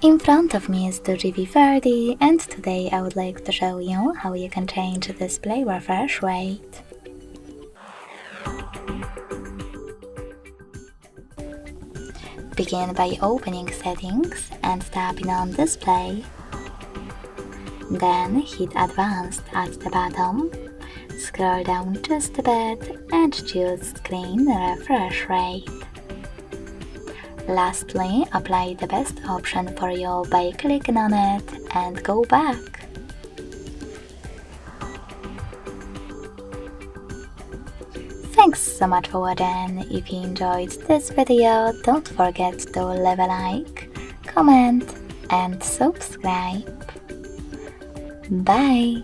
In front of me is DOOGEE V30, and today I would like to show you how you can change the display refresh rate. Begin by opening Settings and tapping on Display. Then hit Advanced at the bottom, scroll down just a bit and choose Screen Refresh Rate. Lastly, apply the best option for you by clicking on it and go back. Thanks so much for watching. If you enjoyed this video, don't forget to leave a like, comment and subscribe. Bye!